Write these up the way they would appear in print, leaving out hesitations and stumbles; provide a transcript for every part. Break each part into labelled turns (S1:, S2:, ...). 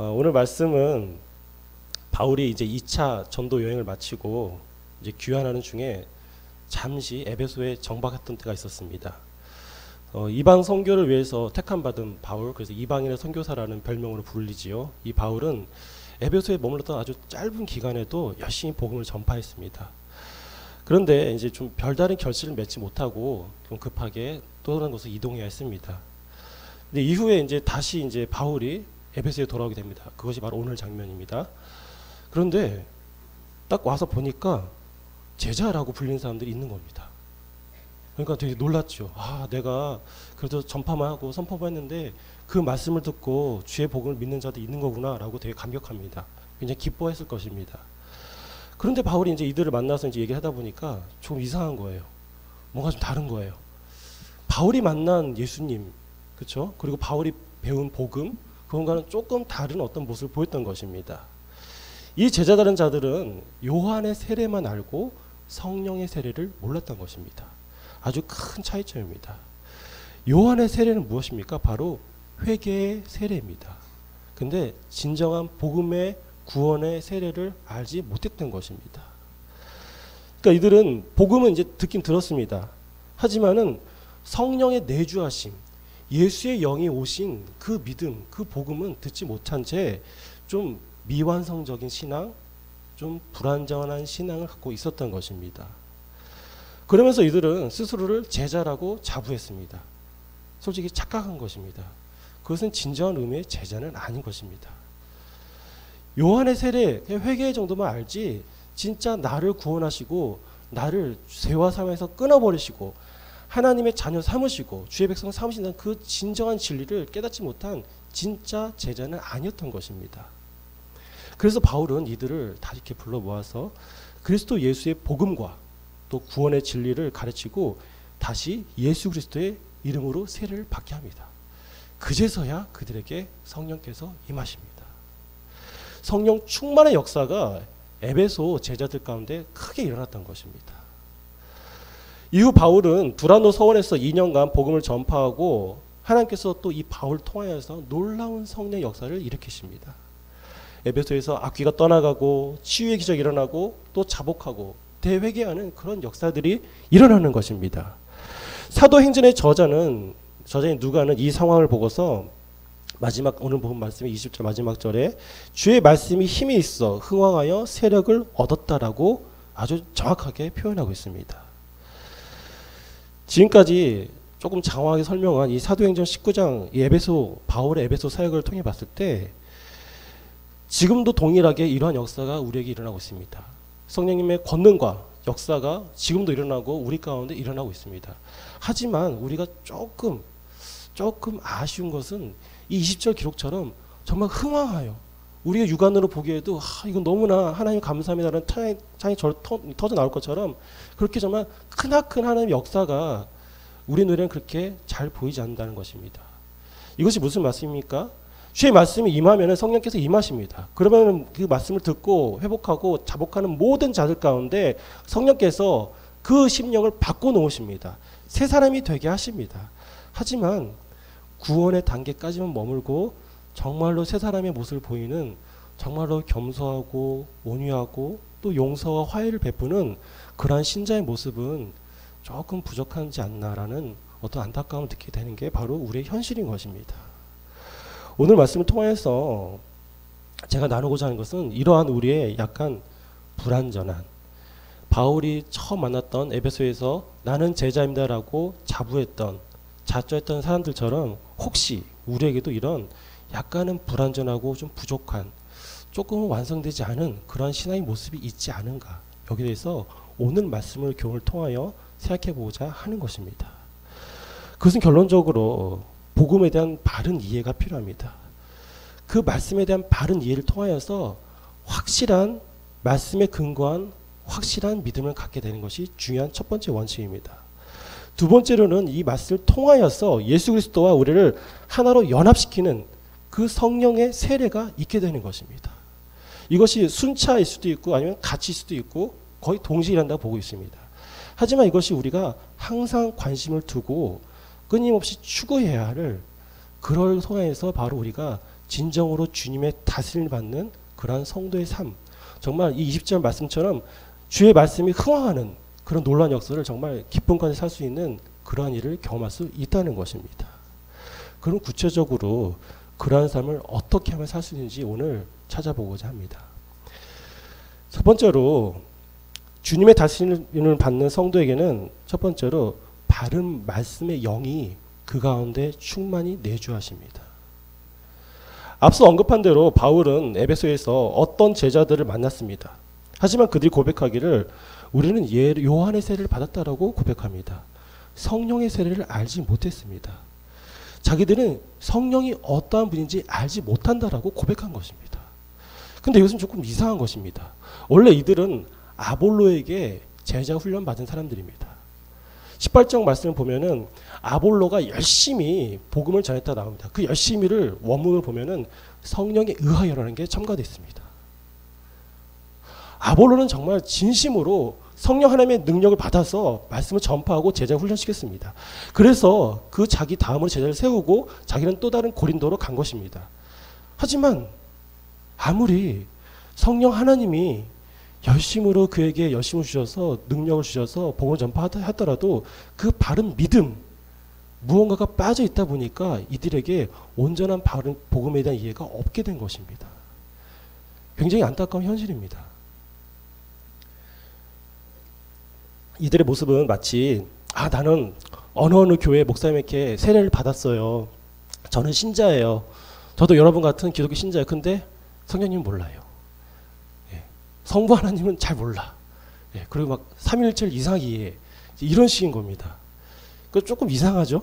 S1: 오늘 말씀은 바울이 이제 2차 전도 여행을 마치고 이제 귀환하는 중에 잠시 에베소에 정박했던 때가 있었습니다. 이방 선교를 위해서 택함받은 바울, 그래서 이방인의 선교사라는 별명으로 불리지요. 이 바울은 에베소에 머물렀던 아주 짧은 기간에도 열심히 복음을 전파했습니다. 그런데 이제 좀 별다른 결실을 맺지 못하고 좀 급하게 또 다른 곳으로 이동해야 했습니다. 근데 이후에 이제 다시 이제 바울이 에베소에 돌아오게 됩니다. 그것이 바로 오늘 장면입니다. 그런데 딱 와서 보니까 제자라고 불리는 사람들이 있는 겁니다. 그러니까 되게 놀랐죠. 내가 그래도 전파만 하고 선포만 했는데 그 말씀을 듣고 주의 복음을 믿는 자들이 있는 거구나 라고 되게 감격합니다. 굉장히 기뻐했을 것입니다. 그런데 바울이 이제 이들을 만나서 이제 얘기하다 보니까 좀 이상한 거예요. 뭔가 좀 다른 거예요. 바울이 만난 예수님, 그렇죠? 그리고 바울이 배운 복음, 그건가는 조금 다른 어떤 모습을 보였던 것입니다. 이 제자다른 자들은 요한의 세례만 알고 성령의 세례를 몰랐던 것입니다. 아주 큰 차이점입니다. 요한의 세례는 무엇입니까? 바로 회개의 세례입니다. 근데 진정한 복음의 구원의 세례를 알지 못했던 것입니다. 그러니까 이들은 복음은 이제 듣긴 들었습니다. 하지만은 성령의 내주하심, 예수의 영이 오신 그 믿음, 그 복음은 듣지 못한 채 좀 미완성적인 신앙, 좀 불완전한 신앙을 갖고 있었던 것입니다. 그러면서 이들은 스스로를 제자라고 자부했습니다. 솔직히 착각한 것입니다. 그것은 진정한 의미의 제자는 아닌 것입니다. 요한의 세례, 회개 정도만 알지 진짜 나를 구원하시고 나를 죄와 삶에서 끊어버리시고 하나님의 자녀 삼으시고 주의 백성 삼으신다는 그 진정한 진리를 깨닫지 못한 진짜 제자는 아니었던 것입니다. 그래서 바울은 이들을 다 이렇게 불러 모아서 그리스도 예수의 복음과 또 구원의 진리를 가르치고 다시 예수 그리스도의 이름으로 세례를 받게 합니다. 그제서야 그들에게 성령께서 임하십니다. 성령 충만의 역사가 에베소 제자들 가운데 크게 일어났던 것입니다. 이후 바울은 두란노 서원에서 2년간 복음을 전파하고 하나님께서 또 이 바울을 통하여서 놀라운 성령의 역사를 일으키십니다. 에베소에서 악귀가 떠나가고 치유의 기적이 일어나고 또 자복하고 대회개하는 그런 역사들이 일어나는 것입니다. 사도행전의 저자인 누가는 이 상황을 보고서 마지막 오늘 본 말씀의 20절 마지막 절에 주의 말씀이 힘이 있어 흥왕하여 세력을 얻었다라고 아주 정확하게 표현하고 있습니다. 지금까지 조금 장황하게 설명한 이 사도행전 19장 이 바울의 에베소 사역을 통해 봤을 때 지금도 동일하게 이러한 역사가 우리에게 일어나고 있습니다. 성령님의 권능과 역사가 지금도 일어나고 우리 가운데 일어나고 있습니다. 하지만 우리가 조금 아쉬운 것은 이 20절 기록처럼 정말 흥황하여 우리의 육안으로 보기에도 이건 너무나 하나님 감사합니다라는 창이 터져 나올 것처럼 그렇게 정말 크나큰 하나님의 역사가 우리 눈에는 그렇게 잘 보이지 않는다는 것입니다. 이것이 무슨 말씀입니까? 주의 말씀이 임하면 성령께서 임하십니다. 그러면 그 말씀을 듣고 회복하고 자복하는 모든 자들 가운데 성령께서 그 심령을 바꿔놓으십니다. 새 사람이 되게 하십니다. 하지만 구원의 단계까지만 머물고 정말로 새 사람의 모습을 보이는 정말로 겸손하고 온유하고 또 용서와 화해를 베푸는 그러한 신자의 모습은 조금 부족하지 않나라는 어떤 안타까움을 느끼게 되는 게 바로 우리의 현실인 것입니다. 오늘 말씀을 통해서 제가 나누고자 하는 것은 이러한 우리의 약간 불완전한 바울이 처음 만났던 에베소에서 나는 제자입니다라고 자처했던 사람들처럼 혹시 우리에게도 이런 약간은 불완전하고 좀 부족한 조금은 완성되지 않은 그러한 신앙의 모습이 있지 않은가 여기에 대해서 오늘 말씀을 교훈을 통하여 생각해 보고자 하는 것입니다. 그것은 결론적으로 복음에 대한 바른 이해가 필요합니다. 그 말씀에 대한 바른 이해를 통하여서 확실한 말씀에 근거한 확실한 믿음을 갖게 되는 것이 중요한 첫 번째 원칙입니다. 두 번째로는 이 말씀을 통하여서 예수 그리스도와 우리를 하나로 연합시키는 그 성령의 세례가 있게 되는 것입니다. 이것이 순차일 수도 있고 아니면 같이일 수도 있고 거의 동시에 일어난다고 보고 있습니다. 하지만 이것이 우리가 항상 관심을 두고 끊임없이 추구해야 할 그럴 통해서 바로 우리가 진정으로 주님의 다스림을 받는 그러한 성도의 삶, 정말 이 20절 말씀처럼 주의 말씀이 흥황하는 그런 놀라운 역사를 정말 기쁨 가운데 살 수 있는 그러한 일을 경험할 수 있다는 것입니다. 그럼 구체적으로 그러한 삶을 어떻게 하면 살 수 있는지 오늘 찾아보고자 합니다. 첫 번째로 주님의 다스림을 받는 성도에게는 첫 번째로 바른 말씀의 영이 그 가운데 충만히 내주하십니다. 앞서 언급한 대로 바울은 에베소에서 어떤 제자들을 만났습니다. 하지만 그들이 고백하기를 우리는 요한의 세례를 받았다라고 고백합니다. 성령의 세례를 알지 못했습니다. 자기들은 성령이 어떠한 분인지 알지 못한다라고 고백한 것입니다. 근데 이것은 조금 이상한 것입니다. 원래 이들은 아볼로에게 제자 훈련 받은 사람들입니다. 18장 말씀을 보면은 아볼로가 열심히 복음을 전했다 나옵니다. 그 열심히를 원문을 보면은 성령에 의하여라는 게 첨가되어 있습니다. 아볼로는 정말 진심으로 성령 하나님의 능력을 받아서 말씀을 전파하고 제자 훈련시켰습니다. 그래서 그 자기 다음으로 제자를 세우고 자기는 또 다른 고린도로 간 것입니다. 하지만 아무리 성령 하나님이 열심으로 그에게 열심을 주셔서 능력을 주셔서 복음을 전파하더라도 그 바른 믿음, 무언가가 빠져 있다 보니까 이들에게 온전한 바른 복음에 대한 이해가 없게 된 것입니다. 굉장히 안타까운 현실입니다. 이들의 모습은 마치 나는 어느 교회 목사님에게 세례를 받았어요. 저는 신자예요. 저도 여러분 같은 기독교 신자예요. 근데 성령님은 몰라요. 성부 하나님은 잘 몰라. 그리고 막 삼위일체를 이상하게 이해해. 이런 식인 겁니다. 그 조금 이상하죠?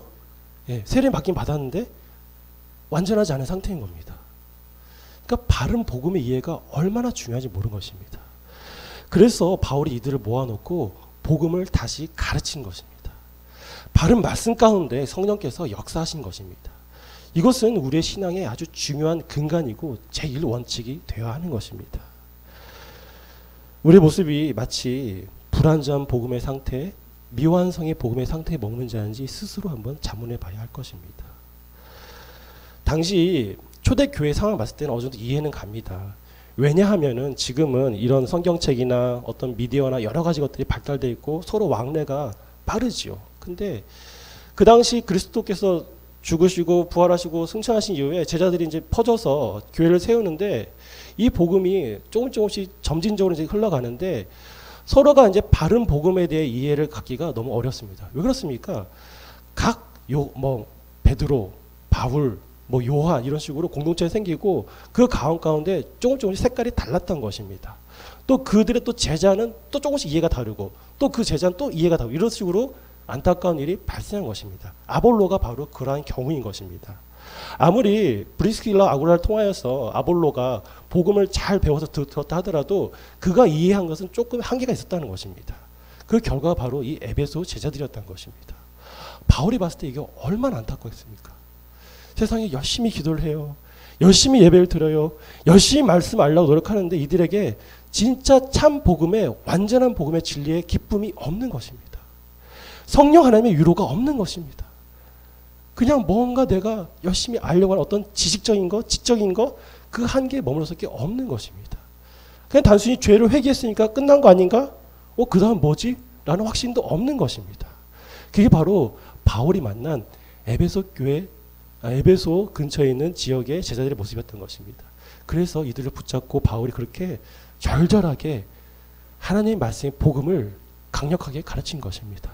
S1: 세례 받긴 받았는데 완전하지 않은 상태인 겁니다. 그러니까 바른 복음의 이해가 얼마나 중요한지 모르는 것입니다. 그래서 바울이 이들을 모아놓고 복음을 다시 가르친 것입니다. 바른 말씀 가운데 성령께서 역사하신 것입니다. 이것은 우리의 신앙의 아주 중요한 근간이고 제1원칙이 되어야 하는 것입니다. 우리의 모습이 마치 불완전한 복음의 상태, 미완성의 복음의 상태에 머무는 자인지 스스로 한번 자문해 봐야 할 것입니다. 당시 초대교회 상황을 봤을 때는 어느 정도 이해는 갑니다. 왜냐하면은 지금은 이런 성경책이나 어떤 미디어나 여러 가지 것들이 발달되어 있고 서로 왕래가 빠르지요. 근데 그 당시 그리스도께서 죽으시고 부활하시고 승천하신 이후에 제자들이 이제 퍼져서 교회를 세우는데 이 복음이 조금씩 점진적으로 이제 흘러가는데 서로가 이제 바른 복음에 대해 이해를 갖기가 너무 어렵습니다. 왜 그렇습니까? 베드로, 바울, 요한 이런 식으로 공동체가 생기고 그 가운데 조금씩 색깔이 달랐던 것입니다. 또 그들의 또 제자는 또 조금씩 이해가 다르고 또 그 제자는 또 이해가 다르고 이런 식으로 안타까운 일이 발생한 것입니다. 아볼로가 바로 그러한 경우인 것입니다. 아무리 브리스길라 아굴라를 통하여서 아볼로가 복음을 잘 배워서 들었다 하더라도 그가 이해한 것은 조금 한계가 있었다는 것입니다. 그 결과가 바로 이 에베소 제자들이었다는 것입니다. 바울이 봤을 때 이게 얼마나 안타까웠습니까? 세상에 열심히 기도를 해요. 열심히 예배를 드려요. 열심히 말씀 알려고 노력하는데 이들에게 진짜 참 복음의 완전한 복음의 진리의 기쁨이 없는 것입니다. 성령 하나님의 위로가 없는 것입니다. 그냥 뭔가 내가 열심히 알려고 하는 어떤 지식적인 거, 지적인 거, 그 한계에 머물러서 게 없는 것입니다. 그냥 단순히 죄를 회개했으니까 끝난 거 아닌가? 그 다음 뭐지? 라는 확신도 없는 것입니다. 그게 바로 바울이 만난 에베소 근처에 있는 지역의 제자들의 모습이었던 것입니다. 그래서 이들을 붙잡고 바울이 그렇게 절절하게 하나님의 말씀의 복음을 강력하게 가르친 것입니다.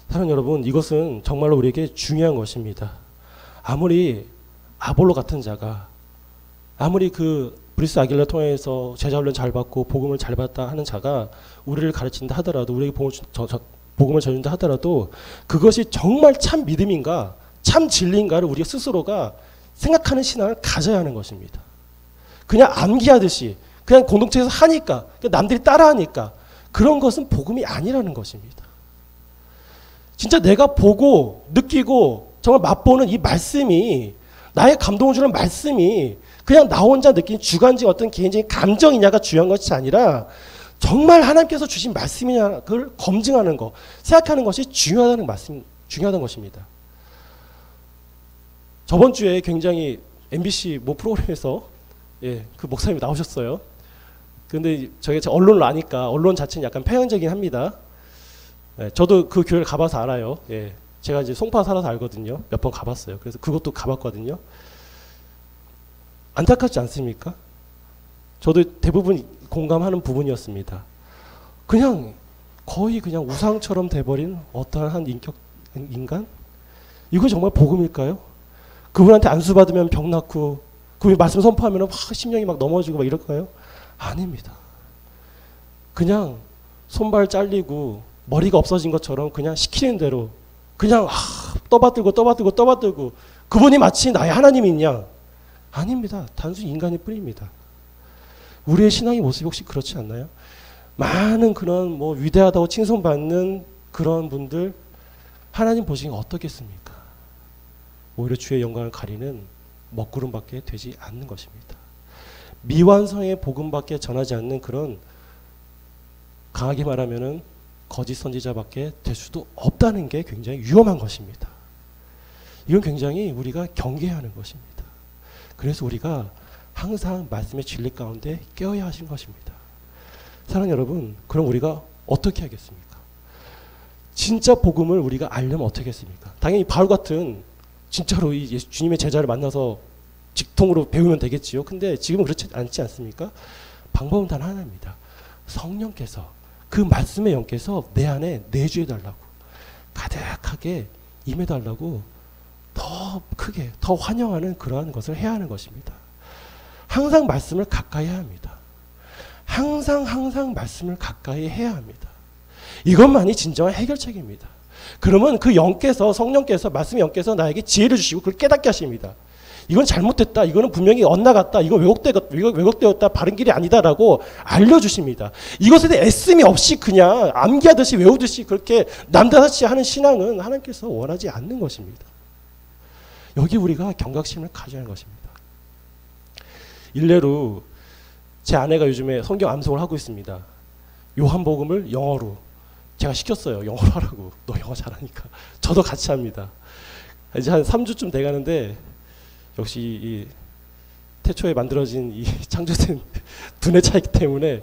S1: 사랑하는 여러분, 이것은 정말로 우리에게 중요한 것입니다. 아무리 아볼로 같은 자가, 아무리 그 브리스 아길라 통해서 제자훈련 잘 받고 복음을 잘 받았다 하는 자가 우리를 가르친다 하더라도, 우리에게 복음을 전한다 하더라도 그것이 정말 참 믿음인가, 참 진리인가를 우리가 스스로가 생각하는 신앙을 가져야 하는 것입니다. 그냥 암기하듯이 그냥 공동체에서 하니까, 남들이 따라하니까 그런 것은 복음이 아니라는 것입니다. 진짜 내가 보고 느끼고 정말 맛보는 이 말씀이, 나의 감동을 주는 말씀이 그냥 나 혼자 느낀 주관적 어떤 개인적인 감정이냐가 중요한 것이 아니라 정말 하나님께서 주신 말씀이냐 그걸 검증하는 거, 생각하는 것이 중요하다는 것입니다. 저번 주에 굉장히 MBC 뭐 프로그램에서 예, 그 목사님이 나오셨어요. 근데 저희가 언론을 아니까 언론 자체는 약간 편향적이긴 합니다. 예, 저도 그 교회를 가봐서 알아요. 예, 제가 이제 송파 살아서 알거든요. 몇 번 가봤어요. 그래서 그것도 가봤거든요. 안타깝지 않습니까? 저도 대부분 공감하는 부분이었습니다. 그냥 거의 그냥 우상처럼 돼버린 어떠한 인간? 이거 정말 복음일까요? 그분한테 안수 받으면 병 낫고 그분이 말씀 선포하면 막 심령이 막 넘어지고 막 이럴까요? 아닙니다. 그냥 손발 잘리고 머리가 없어진 것처럼 그냥 시키는 대로 그냥 떠받들고 그분이 마치 나의 하나님이냐? 아닙니다. 단순히 인간일 뿐입니다. 우리의 신앙의 모습이 혹시 그렇지 않나요? 많은 그런 뭐 위대하다고 칭송받는 그런 분들 하나님 보시기에 어떻겠습니까? 오히려 주의 영광을 가리는 먹구름밖에 되지 않는 것입니다. 미완성의 복음밖에 전하지 않는 그런 강하게 말하면은 거짓 선지자밖에 될 수도 없다는 게 굉장히 위험한 것입니다. 이건 굉장히 우리가 경계해야 하는 것입니다. 그래서 우리가 항상 말씀의 진리 가운데 깨어야 하신 것입니다. 사랑하는 여러분, 그럼 우리가 어떻게 하겠습니까? 진짜 복음을 우리가 알려면 어떻게 하겠습니까? 당연히 바울 같은 진짜로 이 주님의 제자를 만나서 직통으로 배우면 되겠지요. 근데 지금은 그렇지 않지 않습니까? 방법은 단 하나입니다. 성령께서 그 말씀의 영께서 내 안에 내주해 달라고 가득하게 임해 달라고 더 크게 더 환영하는 그러한 것을 해야 하는 것입니다. 항상 말씀을 가까이 해야 합니다. 항상 말씀을 가까이 해야 합니다. 이것만이 진정한 해결책입니다. 그러면 그 영께서 성령께서 말씀의 영께서 나에게 지혜를 주시고 그걸 깨닫게 하십니다. 이건 잘못됐다. 이거는 분명히 엇나갔다. 이건 왜곡되었다. 바른 길이 아니다라고 알려주십니다. 이것에 대해 애씀이 없이 그냥 암기하듯이 외우듯이 그렇게 남다르지 하는 신앙은 하나님께서 원하지 않는 것입니다. 여기 우리가 경각심을 가져야 하는 것입니다. 일례로 제 아내가 요즘에 성경 암송을 하고 있습니다. 요한복음을 영어로 제가 시켰어요. 영어로 하라고. 너 영어 잘하니까. 저도 같이 합니다. 이제 한 3주쯤 돼가는데 역시 이 태초에 만들어진 이 창조된 두뇌 차이기 때문에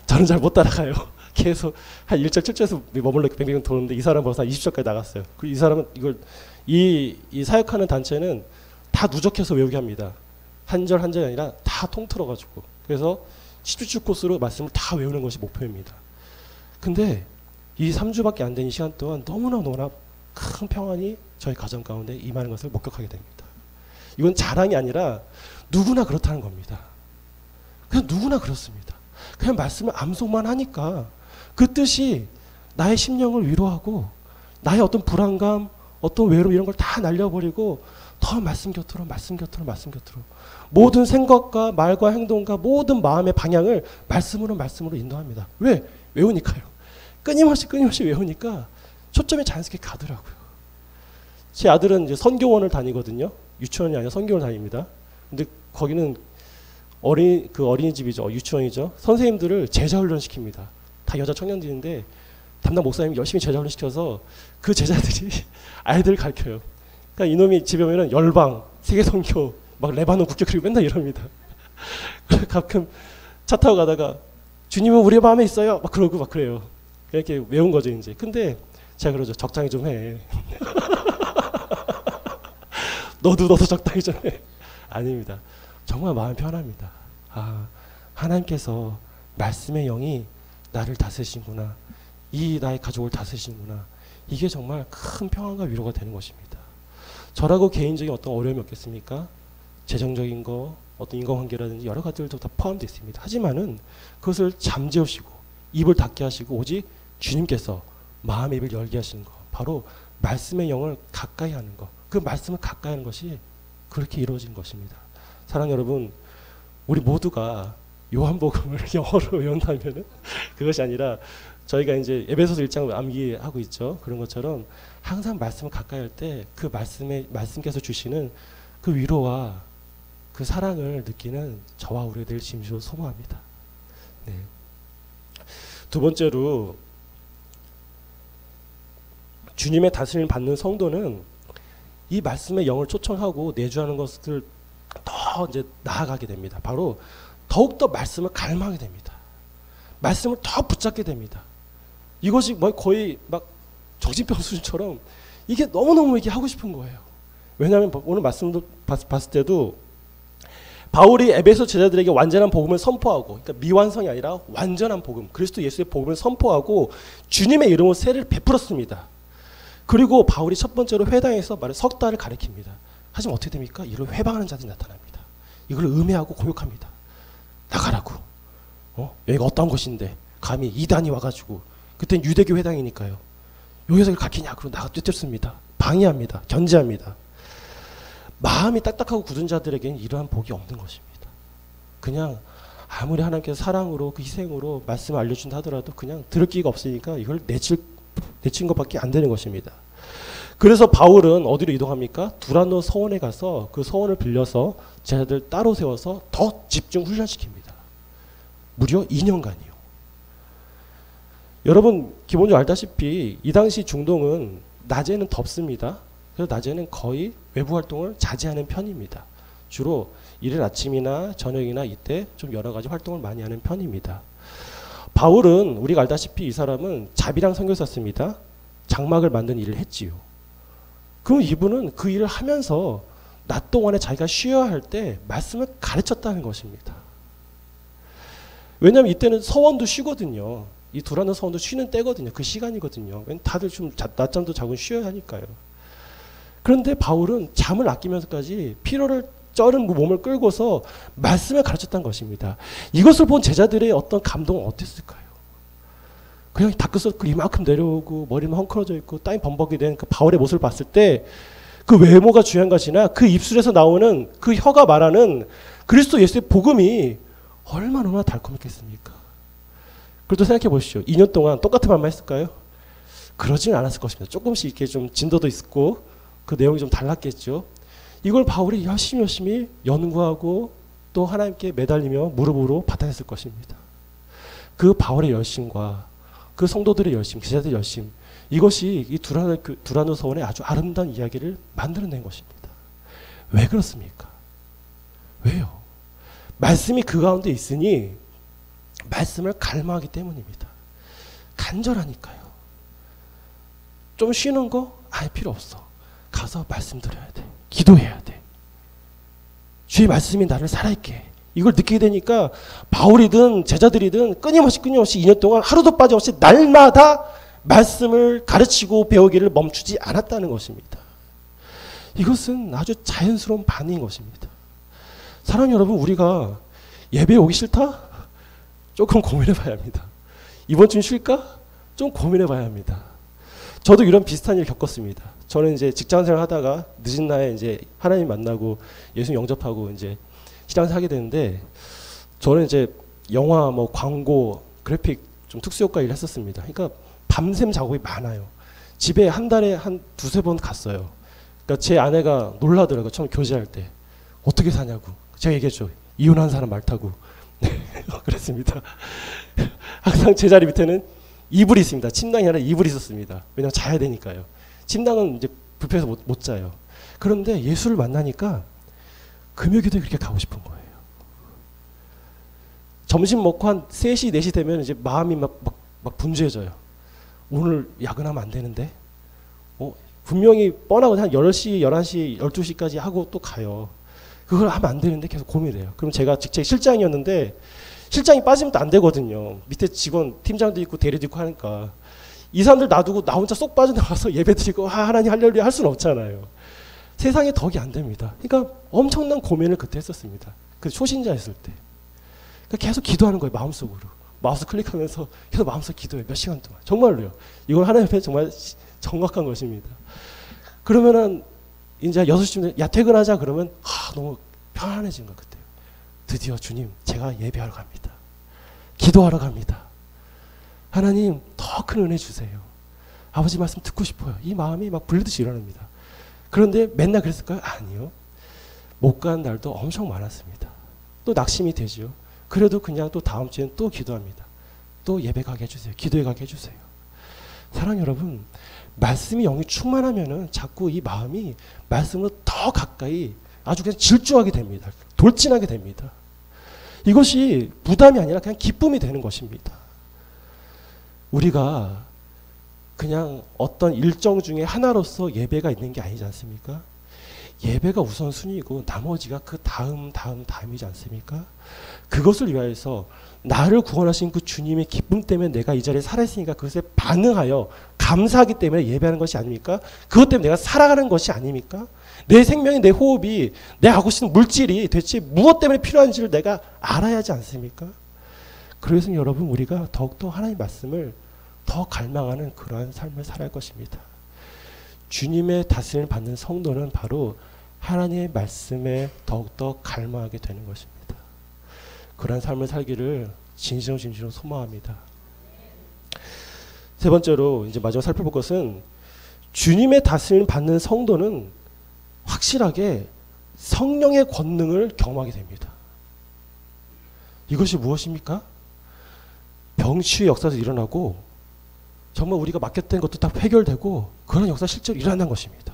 S1: 저는 잘 못 따라가요. 계속 한 1절 7절에서 머물러 뱅뱅 도는데 이 사람 벌써 한 20절까지 나갔어요. 그리고 이 사람은 이걸 이 사역하는 단체는 다 누적해서 외우게 합니다. 한 절 한 절이 아니라 다 통틀어 가지고. 그래서 10주 코스로 말씀을 다 외우는 것이 목표입니다. 근데 이 3주밖에 안 된 이 시간 동안 너무나 큰 평안이 저희 가정 가운데 임하는 것을 목격하게 됩니다. 이건 자랑이 아니라 누구나 그렇다는 겁니다. 그냥 누구나 그렇습니다. 그냥 말씀을 암송만 하니까 그 뜻이 나의 심령을 위로하고 나의 어떤 불안감, 어떤 외로움 이런 걸 다 날려버리고 더 말씀 곁으로 모든 생각과 말과 행동과 모든 마음의 방향을 말씀으로 인도합니다. 왜? 외우니까요. 끊임없이 외우니까 초점이 자연스럽게 가더라고요. 제 아들은 이제 선교원을 다니거든요. 유치원이 아니라 선교원을 다닙니다. 근데 거기는 어린이집이죠. 유치원이죠. 선생님들을 제자훈련 시킵니다. 다 여자 청년들인데 담당 목사님이 열심히 제자훈련 시켜서 그 제자들이 아이들을 가르쳐요. 그러니까 이놈이 집에 오면 열방, 세계선교, 막 레바논 국교 그리고 맨날 이럽니다. 가끔 차 타고 가다가 주님은 우리 마음에 있어요. 막 그러고 막 그래요. 이렇게 외운 거죠 이제. 근데 제가 그러죠. 적당히 좀 해. 너도 적당히 좀 해. 아닙니다. 정말 마음 편합니다. 아, 하나님께서 말씀의 영이 나를 다스리시구나. 이 나의 가족을 다스리시구나. 이게 정말 큰 평안과 위로가 되는 것입니다. 저라고 개인적인 어떤 어려움이 없겠습니까? 재정적인 거, 어떤 인간관계라든지 여러 가지들도 다 포함되어 있습니다. 하지만은 그것을 잠재우시고 입을 닫게 하시고 오직 주님께서 마음의 입을 열게 하시는 것, 바로 말씀의 영을 가까이 하는 것, 그 말씀을 가까이 하는 것이 그렇게 이루어진 것입니다. 사랑하는 여러분, 우리 모두가 요한복음을 영어로 외운다면은 그것이 아니라 저희가 이제 에베소서 1장을 암기하고 있죠. 그런 것처럼 항상 말씀을 가까이 할 때 그 말씀께서 주시는 그 위로와 그 사랑을 느끼는 저와 우리가 될 진심으로 소망합니다. 네. 두 번째로 주님의 다스림을 받는 성도는 이 말씀의 영을 초청하고 내주하는 것을 더 더 이제 나아가게 됩니다. 바로 더욱더 말씀을 갈망하게 됩니다. 말씀을 더 붙잡게 됩니다. 이것이 뭐 거의 막 정신병 수준처럼 이게 너무너무 이게 하고 싶은 거예요. 왜냐하면 오늘 말씀도 봤을 때도 바울이 에베소 제자들에게 완전한 복음을 선포하고, 그러니까 미완성이 아니라 완전한 복음, 그리스도 예수의 복음을 선포하고 주님의 이름으로 세례를 베풀었습니다. 그리고 바울이 첫 번째로 회당에서 말을 석 달을 가리킵니다. 하지만 어떻게 됩니까? 이를 회방하는 자들이 나타납니다. 이걸 음해하고 고욕합니다. 나가라고. 여기가 어떤 곳인데 감히 이단이 와가지고, 그땐 유대교 회당이니까요. 여기서 가르치냐? 그러고 나가 뛰쳤습니다. 방해합니다. 견제합니다. 마음이 딱딱하고 굳은 자들에게는 이러한 복이 없는 것입니다. 그냥 아무리 하나님께서 사랑으로 그 희생으로 말씀을 알려준다 하더라도 그냥 들을 기가 없으니까 이걸 내친 것밖에 안 되는 것입니다. 그래서 바울은 어디로 이동합니까? 두란노 서원에 가서 그 서원을 빌려서 제자들 따로 세워서 더 집중 훈련시킵니다. 무려 2년간이요. 여러분 기본적으로 알다시피 이 당시 중동은 낮에는 덥습니다. 그래서 낮에는 거의 외부 활동을 자제하는 편입니다. 주로 이른 아침이나 저녁이나 이때 좀 여러 가지 활동을 많이 하는 편입니다. 바울은 우리가 알다시피 이 사람은 자비랑 선교사였습니다. 장막을 만든 일을 했지요. 그럼 이분은 그 일을 하면서 낮 동안에 자기가 쉬어야 할 때 말씀을 가르쳤다는 것입니다. 왜냐하면 이때는 서원도 쉬거든요. 이 두란노 서원도 쉬는 때거든요. 그 시간이거든요. 다들 좀 낮잠도 자고 쉬어야 하니까요. 그런데 바울은 잠을 아끼면서까지 피로를 쩔은 몸을 끌고서 말씀을 가르쳤다는 것입니다. 이것을 본 제자들의 어떤 감동은 어땠을까요? 그냥 다크서클 이만큼 내려오고 머리만 헝클어져 있고 땀이 범벅이 된 그 바울의 모습을 봤을 때 그 외모가 중요한 것이나 그 입술에서 나오는 그 혀가 말하는 그리스도 예수의 복음이 얼마나 달콤했겠습니까? 그래도 생각해 보십시오. 2년 동안 똑같은 말만 했을까요? 그러지는 않았을 것입니다. 조금씩 이렇게 좀 진도도 있고 그 내용이 좀 달랐겠죠. 이걸 바울이 열심히 연구하고 또 하나님께 매달리며 무릎으로 받아냈을 것입니다. 그 바울의 열심과 그 성도들의 열심, 제자들의 열심, 이것이 이 두란노 서원의 아주 아름다운 이야기를 만들어낸 것입니다. 왜 그렇습니까? 왜요? 말씀이 그 가운데 있으니 말씀을 갈망하기 때문입니다. 간절하니까요. 좀 쉬는 거? 아예 필요 없어. 가서 말씀 들어야 돼. 기도해야 돼. 주의 말씀이 나를 살아있게 해. 이걸 느끼게 되니까 바울이든 제자들이든 끊임없이 2년 동안 하루도 빠짐없이 날마다 말씀을 가르치고 배우기를 멈추지 않았다는 것입니다. 이것은 아주 자연스러운 반응인 것입니다. 사랑하는 여러분, 우리가 예배에 오기 싫다? 조금 고민해 봐야 합니다. 이번 주는 쉴까? 좀 고민해 봐야 합니다. 저도 이런 비슷한 일 겪었습니다. 저는 이제 직장 생활 하다가 늦은 날에 이제 하나님 만나고 예수 영접하고 이제 신앙생활 하게 되는데, 저는 이제 영화, 뭐 광고, 그래픽 좀 특수효과 일을 했었습니다. 그러니까 밤샘 작업이 많아요. 집에 한 달에 한 두세 번 갔어요. 그러니까 제 아내가 놀라더라고요. 처음 교제할 때. 어떻게 사냐고. 제가 얘기했죠. 이혼한 사람 말 타고. 그랬습니다. 항상 제 자리 밑에는 이불이 있습니다. 침낭이 아니라 이불이 있었습니다. 왜냐하면 자야 되니까요. 침낭은 이제 불편해서 못 자요. 그런데 예수를 만나니까 금요기도에 그렇게 가고 싶은 거예요. 점심 먹고 한 3시, 4시 되면 이제 마음이 막 분주해져요. 오늘 야근하면 안 되는데? 분명히 뻔하고 한 10시, 11시, 12시까지 하고 또 가요. 그걸 하면 안 되는데 계속 고민해요. 그럼 제가 직책 실장이었는데 실장이 빠지면 또 안 되거든요. 밑에 직원, 팀장도 있고 대리도 있고 하니까. 이 사람들 놔두고 나 혼자 쏙 빠져나가서 예배 드리고 하나님 할렐루야 할 수는 없잖아요. 세상에 덕이 안 됩니다. 그러니까 엄청난 고민을 그때 했었습니다. 그 초신자였을 때. 그러니까 계속 기도하는 거예요. 마음속으로. 마우스 클릭하면서 계속 마음속 기도해요. 몇 시간 동안. 정말로요. 이건 하나님 앞에 정말 정확한 것입니다. 그러면은 이제 6시쯤 야 퇴근하자 그러면 너무 편안해진 것 같아요. 드디어 주님 제가 예배하러 갑니다. 기도하러 갑니다. 하나님 더 큰 은혜 주세요. 아버지 말씀 듣고 싶어요. 이 마음이 막 불르듯이 일어납니다. 그런데 맨날 그랬을까요? 아니요. 못 가는 날도 엄청 많았습니다. 또 낙심이 되죠. 그래도 그냥 또 다음 주엔 또 기도합니다. 또 예배 가게 해주세요. 기도에 가게 해주세요. 사랑 여러분, 말씀이 영이 충만하면은 자꾸 이 마음이 말씀으로 더 가까이 아주 그냥 질주하게 됩니다. 돌진하게 됩니다. 이것이 부담이 아니라 그냥 기쁨이 되는 것입니다. 우리가 그냥 어떤 일정 중에 하나로서 예배가 있는 게 아니지 않습니까? 예배가 우선순위고 나머지가 그 다음이지 않습니까? 그것을 위하여서 나를 구원하신 그 주님의 기쁨 때문에 내가 이 자리에 살아있으니까 그것에 반응하여 감사하기 때문에 예배하는 것이 아닙니까? 그것 때문에 내가 살아가는 것이 아닙니까? 내 생명이, 내 호흡이, 내 하고 싶은 물질이 대체 무엇 때문에 필요한지를 내가 알아야 하지 않습니까? 그래서 여러분, 우리가 더욱더 하나님의 말씀을 더 갈망하는 그러한 삶을 살아야 할 것입니다. 주님의 다스림을 받는 성도는 바로 하나님의 말씀에 더욱더 갈망하게 되는 것입니다. 그러한 삶을 살기를 진심으로 소망합니다. 세 번째로 이제 마지막 살펴볼 것은 주님의 다스림을 받는 성도는 확실하게 성령의 권능을 경험하게 됩니다. 이것이 무엇입니까? 병치유의 역사도 일어나고 정말 우리가 맡겼던 것도 다 해결되고 그런 역사가 실제로 일어난다는 것입니다.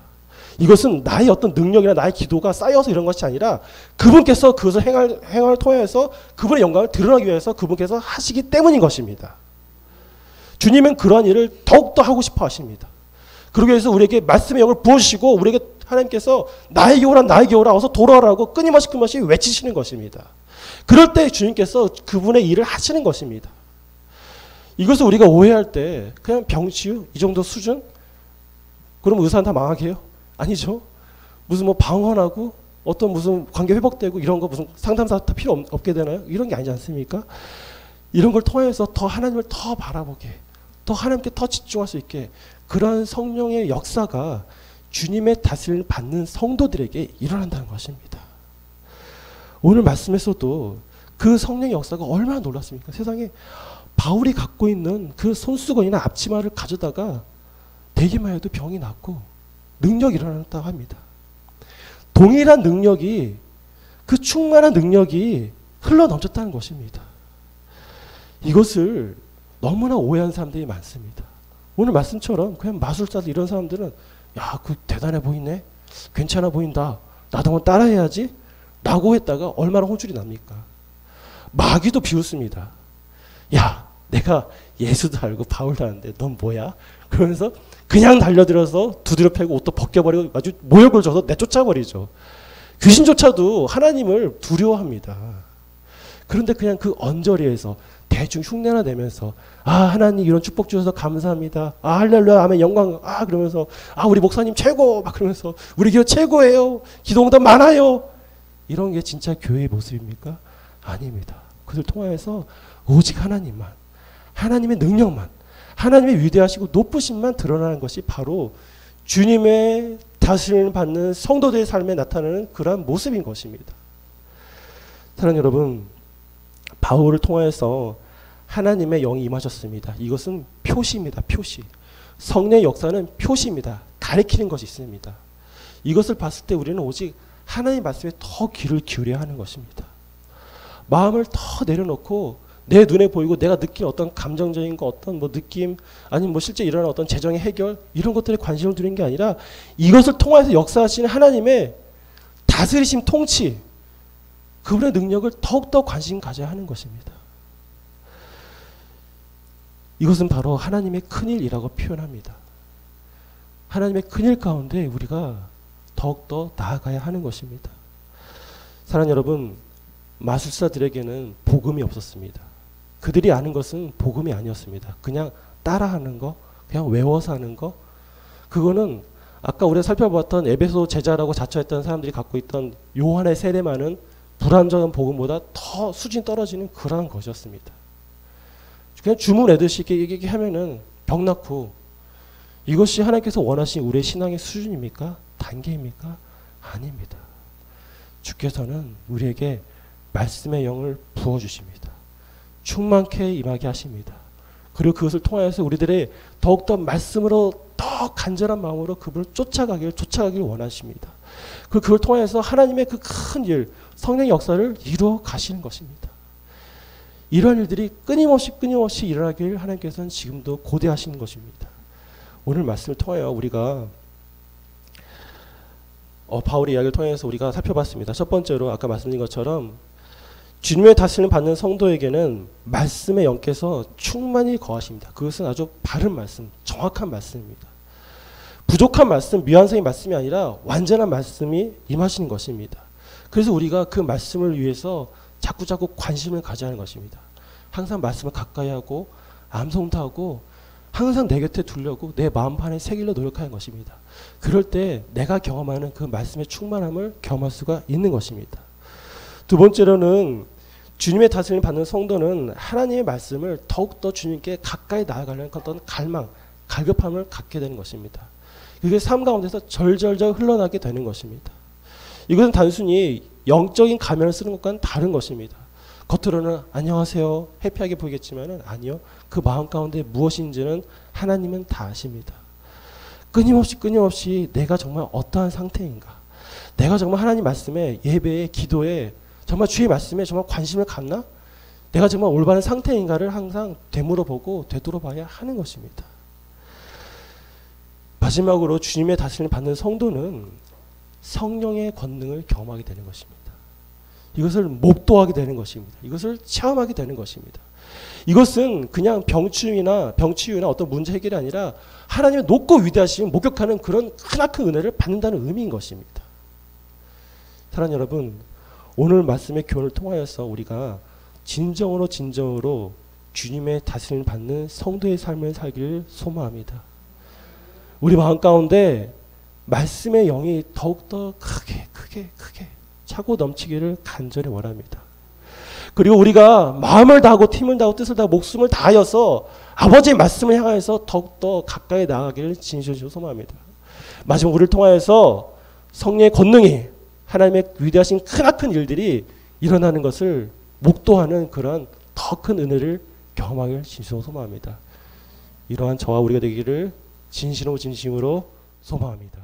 S1: 이것은 나의 어떤 능력이나 나의 기도가 쌓여서 이런 것이 아니라 그분께서 그것을 행함을 통해서 그분의 영광을 드러나기 위해서 그분께서 하시기 때문인 것입니다. 주님은 그러한 일을 더욱더 하고 싶어 하십니다. 그러기 위해서 우리에게 말씀의 영을 부어주시고 우리에게 하나님께서 나에게 오라 어서 돌아오라고 끊임없이 외치시는 것입니다. 그럴 때 주님께서 그분의 일을 하시는 것입니다. 이것을 우리가 오해할 때 그냥 병치유 이 정도 수준? 그럼 의사는 다 망하게 해요? 아니죠. 무슨 뭐 방언하고 어떤 무슨 관계 회복되고 이런 거 무슨 상담사 다 필요 없게 되나요? 이런 게 아니지 않습니까? 이런 걸 통해서 더 하나님을 더 바라보게, 더 하나님께 더 집중할 수 있게 그런 성령의 역사가 주님의 다스림을 받는 성도들에게 일어난다는 것입니다. 오늘 말씀에서도 그 성령의 역사가 얼마나 놀랐습니까? 세상에 바울이 갖고 있는 그 손수건이나 앞치마를 가져다가 대기만 해도 병이 낫고 능력이 일어났다고 합니다. 동일한 능력이, 그 충만한 능력이 흘러넘쳤다는 것입니다. 이것을 너무나 오해한 사람들이 많습니다. 오늘 말씀처럼 그냥 마술사들 이런 사람들은 야, 그 대단해 보이네, 괜찮아 보인다, 나도 한번 따라해야지 라고 했다가 얼마나 혼쭐이 납니까? 마귀도 비웃습니다. 야, 내가 예수도 알고 바울도 아는데 넌 뭐야? 그러면서 그냥 달려들어서 두드려 패고 옷도 벗겨버리고 아주 모욕을 줘서 내쫓아버리죠. 귀신조차도 하나님을 두려워합니다. 그런데 그냥 그 언저리에서 대충 흉내나 내면서 아, 하나님 이런 축복 주셔서 감사합니다. 아, 할렐루야, 아멘, 영광, 아, 그러면서 아, 우리 목사님 최고, 막 그러면서 우리 교회 최고예요, 기도응답 많아요, 이런 게 진짜 교회의 모습입니까? 아닙니다. 그것을 통하여서 오직 하나님만, 하나님의 능력만, 하나님의 위대하시고 높으심만 드러나는 것이 바로 주님의 다스림을 받는 성도들의 삶에 나타나는 그러한 모습인 것입니다. 사랑하는 여러분, 바울을 통해서 하나님의 영이 임하셨습니다. 이것은 표시입니다. 표시. 성령의 역사는 표시입니다. 가리키는 것이 있습니다. 이것을 봤을 때 우리는 오직 하나님의 말씀에 더 귀를 기울여야 하는 것입니다. 마음을 더 내려놓고 내 눈에 보이고 내가 느낀 어떤 감정적인 거, 어떤 뭐 느낌, 아니면 뭐 실제 일어나는 어떤 재정의 해결, 이런 것들에 관심을 두는 게 아니라 이것을 통해서 역사하시는 하나님의 다스리심, 통치, 그분의 능력을 더욱더 관심 가져야 하는 것입니다. 이것은 바로 하나님의 큰일이라고 표현합니다. 하나님의 큰일 가운데 우리가 더욱더 나아가야 하는 것입니다. 사랑하는 여러분, 마술사들에게는 복음이 없었습니다. 그들이 아는 것은 복음이 아니었습니다. 그냥 따라하는 거, 그냥 외워서 하는 거, 그거는 아까 우리가 살펴봤던 에베소 제자라고 자처했던 사람들이 갖고 있던 요한의 세례만은 불완전한 복음보다 더 수준이 떨어지는 그러한 것이었습니다. 그냥 주문 외듯이 이렇게 하면은 병 낫고, 이것이 하나님께서 원하신 우리의 신앙의 수준입니까? 단계입니까? 아닙니다. 주께서는 우리에게 말씀의 영을 부어주십니다. 충만케 임하게 하십니다. 그리고 그것을 통하여서 우리들의 더욱더 말씀으로 더 간절한 마음으로 그분을 쫓아가길 원하십니다. 그리고 그걸 통해서 하나님의 그 큰 일, 성령의 역사를 이루어 가시는 것입니다. 이러한 일들이 끊임없이 일어나길 하나님께서는 지금도 고대하시는 것입니다. 오늘 말씀을 통하여 우리가 바울의 이야기를 통해서 우리가 살펴봤습니다. 첫 번째로 아까 말씀드린 것처럼 주님의 다스림 받는 성도에게는 말씀의 영께서 충만히 거하십니다. 그것은 아주 바른 말씀, 정확한 말씀입니다. 부족한 말씀, 미완성의 말씀이 아니라 완전한 말씀이 임하시는 것입니다. 그래서 우리가 그 말씀을 위해서 자꾸자꾸 관심을 가져야 하는 것입니다. 항상 말씀을 가까이 하고 암송하고 항상 내 곁에 두려고 내 마음판에 새기려 노력하는 것입니다. 그럴 때 내가 경험하는 그 말씀의 충만함을 경험할 수가 있는 것입니다. 두 번째로는 주님의 다스림을 받는 성도는 하나님의 말씀을 더욱더 주님께 가까이 나아가려는 어떤 갈망, 갈급함을 갖게 되는 것입니다. 그게 삶 가운데서 절절절 흘러나게 되는 것입니다. 이것은 단순히 영적인 가면을 쓰는 것과는 다른 것입니다. 겉으로는 안녕하세요 해피하게 보이겠지만 아니요. 그 마음 가운데 무엇인지는 하나님은 다 아십니다. 끊임없이 내가 정말 어떠한 상태인가, 내가 정말 하나님 말씀에, 예배에, 기도에 정말 주의 말씀에 정말 관심을 갖나, 내가 정말 올바른 상태인가를 항상 되물어보고 되돌아봐야 하는 것입니다. 마지막으로 주님의 다스림을 받는 성도는 성령의 권능을 경험하게 되는 것입니다. 이것을 목도하게 되는 것입니다. 이것을 체험하게 되는 것입니다. 이것은 그냥 병치유나 어떤 문제 해결이 아니라 하나님의 높고 위대하심을 목격하는 그런 크나큰 은혜를 받는다는 의미인 것입니다. 사랑하는 여러분, 오늘 말씀의 교훈을 통하여서 우리가 진정으로 주님의 다스림을 받는 성도의 삶을 살기를 소망합니다. 우리 마음 가운데 말씀의 영이 더욱더 크게 차고 넘치기를 간절히 원합니다. 그리고 우리가 마음을 다하고 힘을 다하고 뜻을 다하고 목숨을 다하여서 아버지의 말씀을 향하여서 더욱더 가까이 나아가기를 진심으로 소망합니다. 마지막 우리를 통하여서 성령의 권능이, 하나님의 위대하신 크나큰 일들이 일어나는 것을 목도하는 그런 더 큰 은혜를 경험하기를 진심으로 소망합니다. 이러한 저와 우리가 되기를 진심으로 소망합니다.